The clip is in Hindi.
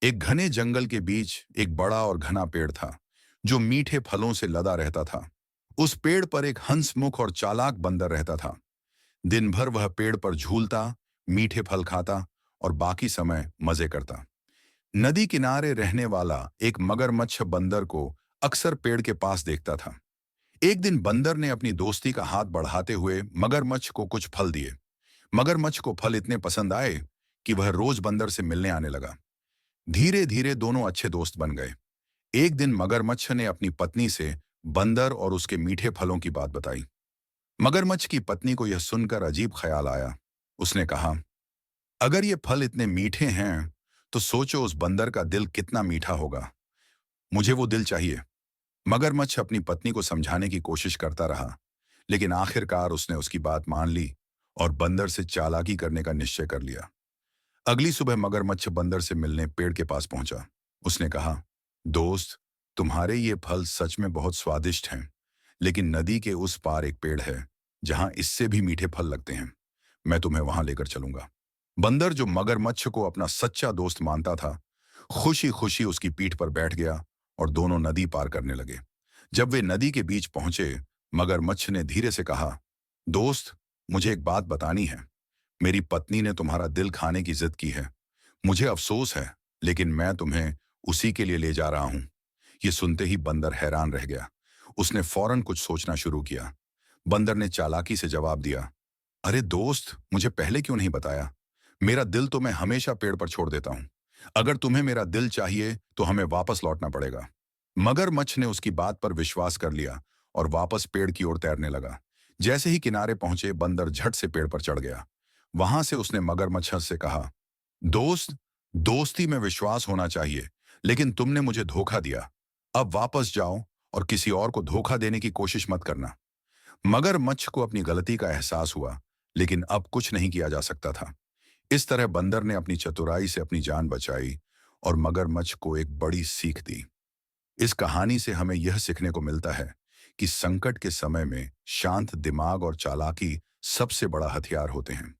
एक घने जंगल के बीच एक बड़ा और घना पेड़ था जो मीठे फलों से लदा रहता था। उस पेड़ पर एक हंसमुख और चालाक बंदर रहता था। दिन भर वह पेड़ पर झूलता, मीठे फल खाता और बाकी समय मजे करता। नदी किनारे रहने वाला एक मगरमच्छ बंदर को अक्सर पेड़ के पास देखता था। एक दिन बंदर ने अपनी दोस्ती का हाथ बढ़ाते हुए मगरमच्छ को कुछ फल दिए। मगरमच्छ को फल इतने पसंद आए कि वह रोज बंदर से मिलने आने लगा। धीरे धीरे दोनों अच्छे दोस्त बन गए। एक दिन मगरमच्छ ने अपनी पत्नी से बंदर और उसके मीठे फलों की बात बताई। मगरमच्छ की पत्नी को यह सुनकर अजीब ख्याल आया। उसने कहा, अगर ये फल इतने मीठे हैं तो सोचो उस बंदर का दिल कितना मीठा होगा। मुझे वो दिल चाहिए। मगरमच्छ अपनी पत्नी को समझाने की कोशिश करता रहा, लेकिन आखिरकार उसने उसकी बात मान ली और बंदर से चालाकी करने का निश्चय कर लिया। अगली सुबह मगरमच्छ बंदर से मिलने पेड़ के पास पहुंचा। उसने कहा, दोस्त, तुम्हारे ये फल सच में बहुत स्वादिष्ट हैं, लेकिन नदी के उस पार एक पेड़ है जहां इससे भी मीठे फल लगते हैं। मैं तुम्हें वहां लेकर चलूंगा। बंदर, जो मगरमच्छ को अपना सच्चा दोस्त मानता था, खुशी खुशी उसकी पीठ पर बैठ गया और दोनों नदी पार करने लगे। जब वे नदी के बीच पहुंचे, मगरमच्छ ने धीरे से कहा, दोस्त, मुझे एक बात बतानी है। मेरी पत्नी ने तुम्हारा दिल खाने की जिद की है। मुझे अफसोस है, लेकिन मैं तुम्हें उसी के लिए ले जा रहा हूं। ये सुनते ही बंदर हैरान रह गया। उसने फौरन कुछ सोचना शुरू किया। बंदर ने चालाकी से जवाब दिया, अरे दोस्त, मुझे पहले क्यों नहीं बताया? मेरा दिल तो मैं हमेशा पेड़ पर छोड़ देता हूं। अगर तुम्हें मेरा दिल चाहिए तो हमें वापस लौटना पड़ेगा। मगरमच्छ ने उसकी बात पर विश्वास कर लिया और वापस पेड़ की ओर तैरने लगा। जैसे ही किनारे पहुंचे, बंदर झट से पेड़ पर चढ़ गया। वहां से उसने मगरमच्छ से कहा, दोस्त, दोस्ती में विश्वास होना चाहिए, लेकिन तुमने मुझे धोखा दिया। अब वापस जाओ और किसी और को धोखा देने की कोशिश मत करना। मगरमच्छ को अपनी गलती का एहसास हुआ, लेकिन अब कुछ नहीं किया जा सकता था। इस तरह बंदर ने अपनी चतुराई से अपनी जान बचाई और मगरमच्छ को एक बड़ी सीख दी। इस कहानी से हमें यह सीखने को मिलता है कि संकट के समय में शांत दिमाग और चालाकी सबसे बड़ा हथियार होते हैं।